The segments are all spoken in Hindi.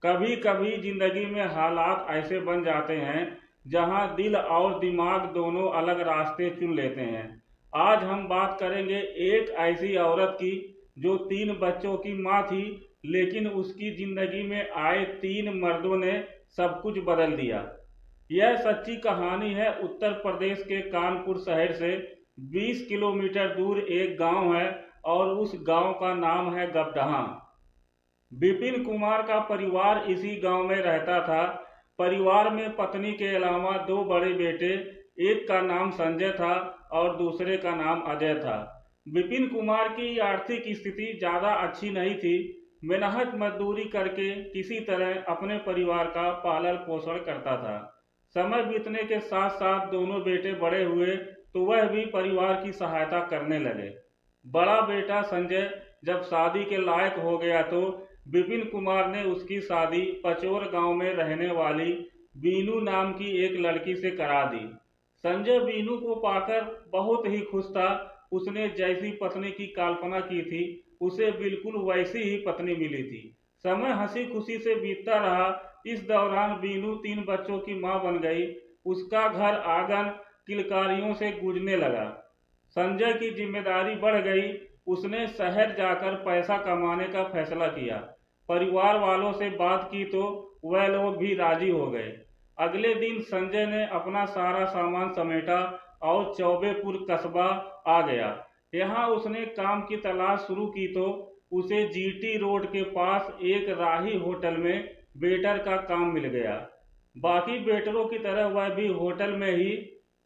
कभी कभी जिंदगी में हालात ऐसे बन जाते हैं जहां दिल और दिमाग दोनों अलग रास्ते चुन लेते हैं। आज हम बात करेंगे एक ऐसी औरत की जो 3 बच्चों की मां थी, लेकिन उसकी जिंदगी में आए 3 मर्दों ने सब कुछ बदल दिया। यह सच्ची कहानी है उत्तर प्रदेश के कानपुर शहर से 20 किलोमीटर दूर एक गांव है और उस गांव का नाम है गपडहा। विपिन कुमार का परिवार इसी गांव में रहता था। परिवार में पत्नी के अलावा 2 बड़े बेटे, एक का नाम संजय था और दूसरे का नाम अजय था। विपिन कुमार की आर्थिक स्थिति ज़्यादा अच्छी नहीं थी। मेहनत मजदूरी करके किसी तरह अपने परिवार का पालन पोषण करता था। समय बीतने के साथ साथ दोनों बेटे बड़े हुए तो वह भी परिवार की सहायता करने लगे। बड़ा बेटा संजय जब शादी के लायक हो गया तो विपिन कुमार ने उसकी शादी पचोर गांव में रहने वाली बीनू नाम की एक लड़की से करा दी। संजय बीनू को पाकर बहुत ही खुश था। उसने जैसी पत्नी की कल्पना की थी उसे बिल्कुल वैसी ही पत्नी मिली थी। समय हंसी खुशी से बीतता रहा। इस दौरान बीनू 3 बच्चों की मां बन गई। उसका घर आंगन किलकारियों से गूंजने लगा। संजय की जिम्मेदारी बढ़ गई। उसने शहर जाकर पैसा कमाने का फैसला किया। परिवार वालों से बात की तो वह लोग भी राजी हो गए। अगले दिन संजय ने अपना सारा सामान समेटा और चौबेपुर कस्बा आ गया। यहाँ उसने काम की तलाश शुरू की तो उसे जीटी रोड के पास एक राही होटल में वेटर का काम मिल गया। बाकी वेटरों की तरह वह भी होटल में ही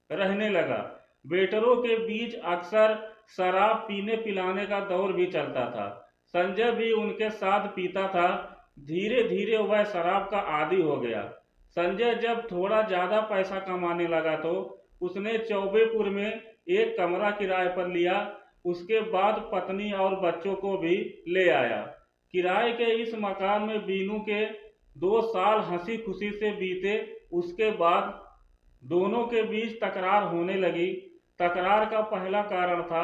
रहने लगा। वेटरों के बीच अक्सर शराब पीने पिलाने का दौर भी चलता था। संजय भी उनके साथ पीता था। धीरे धीरे वह शराब का आदी हो गया। संजय जब थोड़ा ज्यादा पैसा कमाने लगा तो उसने चौबेपुर में एक कमरा किराए पर लिया। उसके बाद पत्नी और बच्चों को भी ले आया। किराए के इस मकान में बीनू के 2 साल हंसी खुशी से बीते। उसके बाद दोनों के बीच तकरार होने लगी। तकरार का पहला कारण था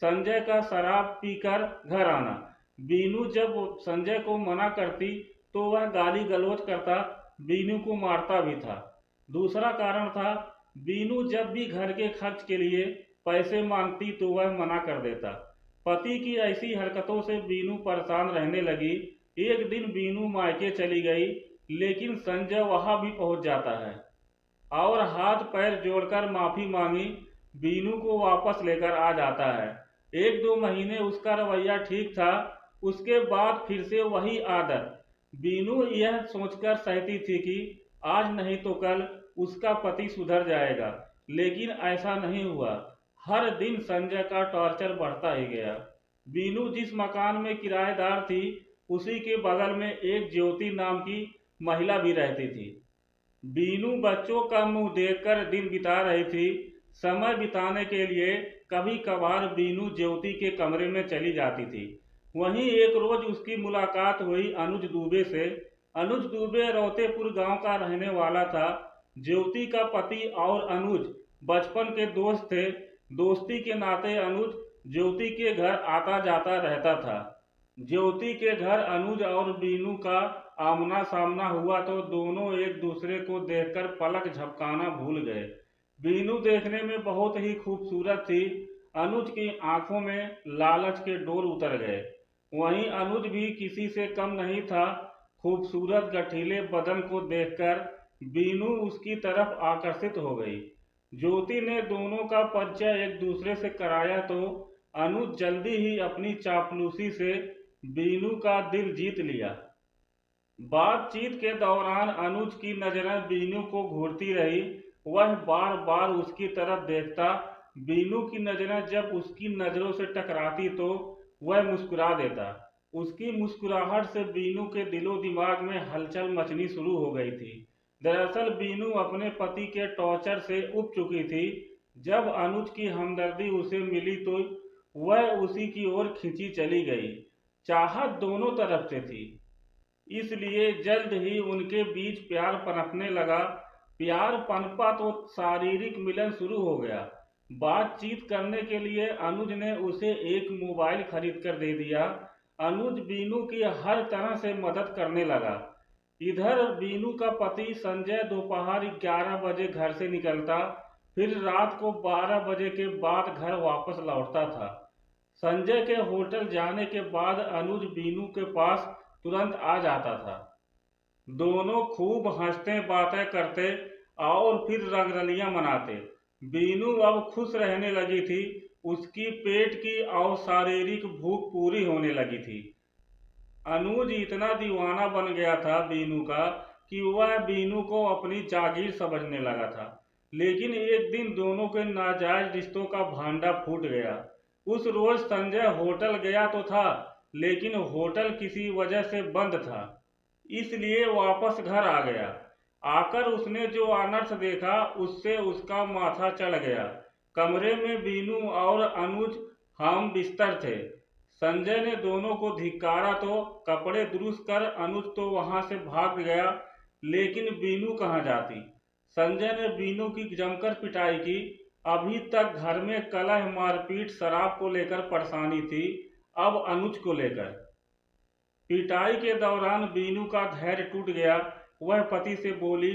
संजय का शराब पीकर घर आना। बीनू जब संजय को मना करती तो वह गाली गलौज करता, बीनू को मारता भी था। दूसरा कारण था बीनू जब भी घर के खर्च के लिए पैसे मांगती तो वह मना कर देता। पति की ऐसी हरकतों से बीनू परेशान रहने लगी। एक दिन बीनू मायके चली गई, लेकिन संजय वहां भी पहुंच जाता है और हाथ पैर जोड़कर माफी मांगी बीनू को वापस लेकर आ जाता है। 1-2 महीने उसका रवैया ठीक था। उसके बाद फिर से वही आदत। बीनू यह सोचकर सहती थी कि आज नहीं तो कल उसका पति सुधर जाएगा, लेकिन ऐसा नहीं हुआ। हर दिन संजय का टॉर्चर बढ़ता ही गया। बीनू जिस मकान में किराएदार थी उसी के बगल में एक ज्योति नाम की महिला भी रहती थी। बीनू बच्चों का मुंह देखकर दिन बिता रही थी। समय बिताने के लिए कभी कभार बीनू ज्योति के कमरे में चली जाती थी। वहीं एक रोज उसकी मुलाकात हुई अनुज दुबे से। अनुज दुबे रौतेपुर गांव का रहने वाला था। ज्योति का पति और अनुज बचपन के दोस्त थे। दोस्ती के नाते अनुज ज्योति के घर आता जाता रहता था। ज्योति के घर अनुज और बीनू का आमना सामना हुआ तो दोनों एक दूसरे को देखकर पलक झपकाना भूल गए। बीनू देखने में बहुत ही खूबसूरत थी। अनुज की आंखों में लालच के डोर उतर गए। वहीं अनुज भी किसी से कम नहीं था। खूबसूरत गठीले बदन को देखकर बीनू उसकी तरफ आकर्षित हो गई। ज्योति ने दोनों का परिचय एक दूसरे से कराया तो अनुज जल्दी ही अपनी चापलूसी से बीनू का दिल जीत लिया। बातचीत के दौरान अनुज की नजरें बीनू को घूरती रही। वह बार बार उसकी तरफ देखता। बीनू की नजरें जब उसकी नजरों से टकराती तो वह मुस्कुरा देता। उसकी मुस्कुराहट से बीनू के दिलो दिमाग में हलचल मचनी शुरू हो गई थी। दरअसल बीनू अपने पति के टॉर्चर से उब चुकी थी। जब अनुज की हमदर्दी उसे मिली तो वह उसी की ओर खिंची चली गई। चाहत दोनों तरफ से थी, इसलिए जल्द ही उनके बीच प्यार पनपने लगा। प्यार पनपा तो शारीरिक मिलन शुरू हो गया। बातचीत करने के लिए अनुज ने उसे एक मोबाइल खरीद कर दे दिया। अनुज बीनू की हर तरह से मदद करने लगा। इधर बीनू का पति संजय दोपहर 11 बजे घर से निकलता, फिर रात को 12 बजे के बाद घर वापस लौटता था। संजय के होटल जाने के बाद अनुज बीनू के पास तुरंत आ जाता था। दोनों खूब हंसते बातें करते और फिर रंगरलियां मनाते। बीनू अब खुश रहने लगी थी, उसकी पेट की और शारीरिक भूख पूरी होने लगी थी। अनुज इतना दीवाना बन गया था बीनू का कि वह बीनू को अपनी जागीर समझने लगा था। लेकिन एक दिन दोनों के नाजायज रिश्तों का भांडा फूट गया। उस रोज संजय होटल गया तो था, लेकिन होटल किसी वजह से बंद था, इसलिए वापस घर आ गया। आकर उसने जो अनर्थ देखा उससे उसका माथा चढ़ गया। कमरे में बीनू और अनुज हम बिस्तर थे। संजय ने दोनों को धिक्कारा तो कपड़े दुरुस्त कर अनुज तो वहां से भाग गया, लेकिन बीनू कहाँ जाती। संजय ने बीनू की जमकर पिटाई की। अभी तक घर में कलह मारपीट शराब को लेकर परेशानी थी, अब अनुज को लेकर। पिटाई के दौरान बीनू का धैर्य टूट गया। वह पति से बोली,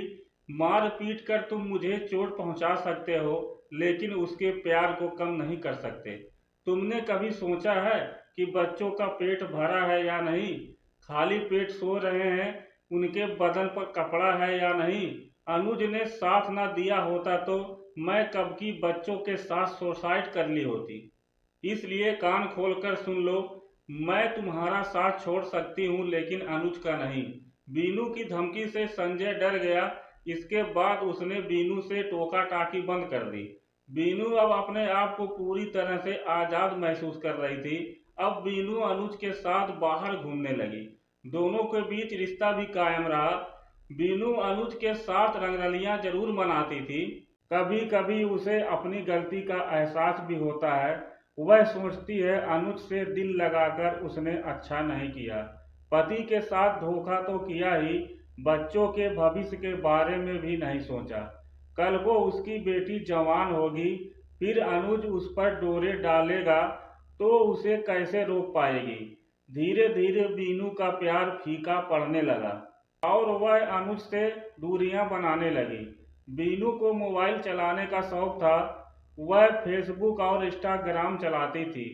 मार पीट कर तुम मुझे चोट पहुंचा सकते हो, लेकिन उसके प्यार को कम नहीं कर सकते। तुमने कभी सोचा है कि बच्चों का पेट भरा है या नहीं, खाली पेट सो रहे हैं, उनके बदन पर कपड़ा है या नहीं। अनुज ने साथ ना दिया होता तो मैं कब की बच्चों के साथ सुसाइड कर ली होती। इसलिए कान खोलकर सुन लो, मैं तुम्हारा साथ छोड़ सकती हूँ, लेकिन अनुज का नहीं। बीनू की धमकी से संजय डर गया। इसके बाद उसने बीनू से टोका टाकी बंद कर दी। बीनू अब अपने आप को पूरी तरह से आजाद महसूस कर रही थी। अब बीनू अनुज के साथ बाहर घूमने लगी। दोनों के बीच रिश्ता भी कायम रहा। बीनू अनुज के साथ रंगरलियां जरूर मनाती थी। कभी कभी उसे अपनी गलती का एहसास भी होता है। वह सोचती है अनुज से दिल लगाकर उसने अच्छा नहीं किया। पति के साथ धोखा तो किया ही, बच्चों के भविष्य के बारे में भी नहीं सोचा। कल को उसकी बेटी जवान होगी, फिर अनुज उस पर डोरे डालेगा तो उसे कैसे रोक पाएगी। धीरे धीरे बीनू का प्यार फीका पड़ने लगा और वह अनुज से दूरियां बनाने लगी। बीनू को मोबाइल चलाने का शौक था। वह फेसबुक और इंस्टाग्राम चलाती थी।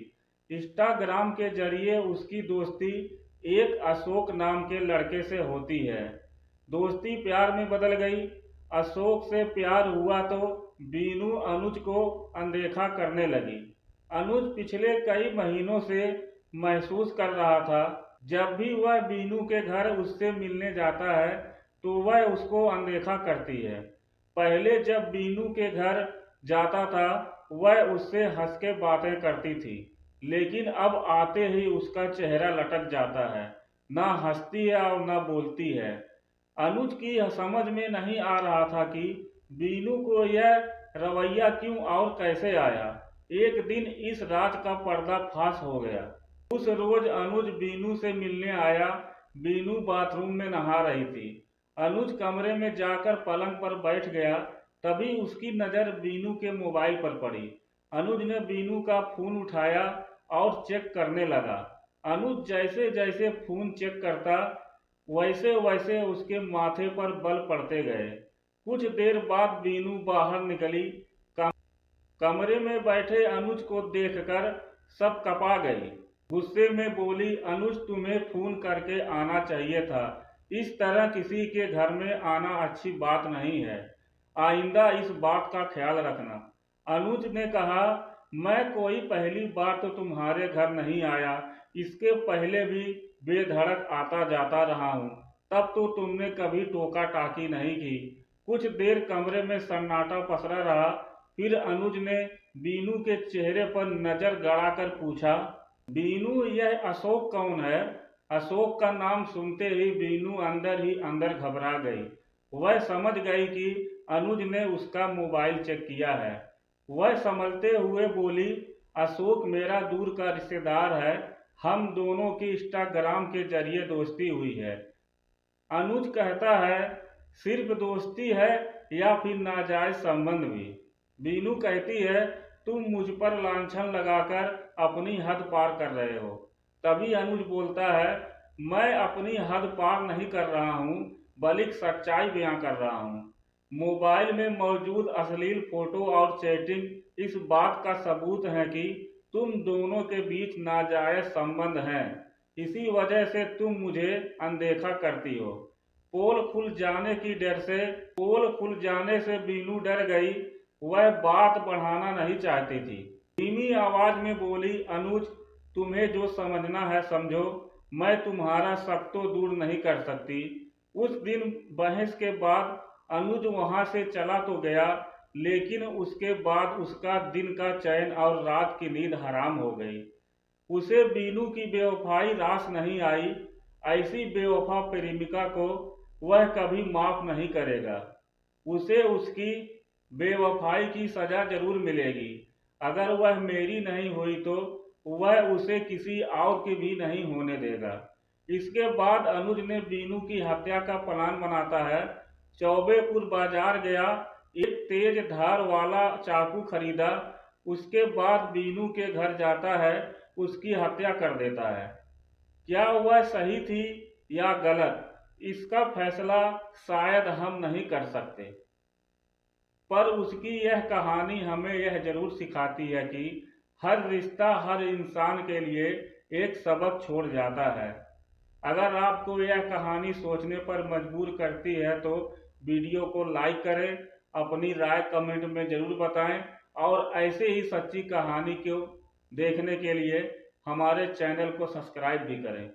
इंस्टाग्राम के जरिए उसकी दोस्ती एक अशोक नाम के लड़के से होती है। दोस्ती प्यार में बदल गई। अशोक से प्यार हुआ तो बीनू अनुज को अनदेखा करने लगी। अनुज पिछले कई महीनों से महसूस कर रहा था, जब भी वह बीनू के घर उससे मिलने जाता है तो वह उसको अनदेखा करती है। पहले जब बीनू के घर जाता था वह उससे हंस के बातें करती थी, लेकिन अब आते ही उसका चेहरा लटक जाता है, ना हंसती है और ना बोलती है। अनुज की समझ में नहीं आ रहा था कि बीनू को यह रवैया क्यों और कैसे आया। एक दिन इस रात का पर्दाफाश हो गया। उस रोज अनुज बीनू से मिलने आया। बीनू बाथरूम में नहा रही थी। अनुज कमरे में जाकर पलंग पर बैठ गया। तभी उसकी नज़र बीनू के मोबाइल पर पड़ी। अनुज ने बीनू का फोन उठाया और चेक करने लगा। अनुज जैसे जैसे फोन चेक करता वैसे वैसे उसके माथे पर बल पड़ते गए। कुछ देर बाद बीनू बाहर निकली। कमरे में बैठे अनुज को देखकर सब कपा गई। गुस्से में बोली, अनुज तुम्हें फोन करके आना चाहिए था, इस तरह किसी के घर में आना अच्छी बात नहीं है, आइंदा इस बात का ख्याल रखना। अनुज ने कहा, मैं कोई पहली बार तो तुम्हारे घर नहीं आया, इसके पहले भी बेधड़क आता जाता रहा हूँ, तब तो तुमने कभी टोका टाकी नहीं की। कुछ देर कमरे में सन्नाटा पसरा रहा। फिर अनुज ने बीनू के चेहरे पर नजर गड़ाकर पूछा, बीनू यह अशोक कौन है? अशोक का नाम सुनते ही बीनू अंदर ही अंदर घबरा गई। वह समझ गई कि अनुज ने उसका मोबाइल चेक किया है। वह संभलते हुए बोली, अशोक मेरा दूर का रिश्तेदार है, हम दोनों की इंस्टाग्राम के जरिए दोस्ती हुई है। अनुज कहता है, सिर्फ दोस्ती है या फिर नाजायज संबंध भी? बीनू कहती है, तुम मुझ पर लांछन लगाकर अपनी हद पार कर रहे हो। तभी अनुज बोलता है, मैं अपनी हद पार नहीं कर रहा हूँ, बल्कि सच्चाई बयां कर रहा हूं। मोबाइल में मौजूद अश्लील फोटो और चैटिंग इस बात का सबूत है कि तुम दोनों के बीच नाजायज संबंध हैं। इसी वजह से तुम मुझे अनदेखा करती हो। पोल खुल जाने से बीनू डर गई। वह बात बढ़ाना नहीं चाहती थी। धीमी आवाज में बोली, अनुज, तुम्हें जो समझना है समझो। मैं तुम्हारा शक तो दूर नहीं कर सकती। उस दिन बहस के बाद अनुज वहां से चला तो गया, लेकिन उसके बाद उसका दिन का चैन और रात की नींद हराम हो गई। उसे बीनू की बेवफाई रास नहीं आई। ऐसी बेवफा प्रेमिका को वह कभी माफ नहीं करेगा। उसे उसकी बेवफाई की सजा जरूर मिलेगी। अगर वह मेरी नहीं हुई तो वह उसे किसी और की भी नहीं होने देगा। इसके बाद अनुज ने बीनू की हत्या का प्लान बनाता है। चौबेपुर बाजार गया, एक तेज धार वाला चाकू खरीदा। उसके बाद बीनू के घर जाता है, उसकी हत्या कर देता है। क्या वह सही थी या गलत, इसका फैसला शायद हम नहीं कर सकते, पर उसकी यह कहानी हमें यह जरूर सिखाती है कि हर रिश्ता हर इंसान के लिए एक सबक छोड़ जाता है। अगर आपको यह कहानी सोचने पर मजबूर करती है तो वीडियो को लाइक करें, अपनी राय कमेंट में जरूर बताएं और ऐसे ही सच्ची कहानी को देखने के लिए हमारे चैनल को सब्सक्राइब भी करें।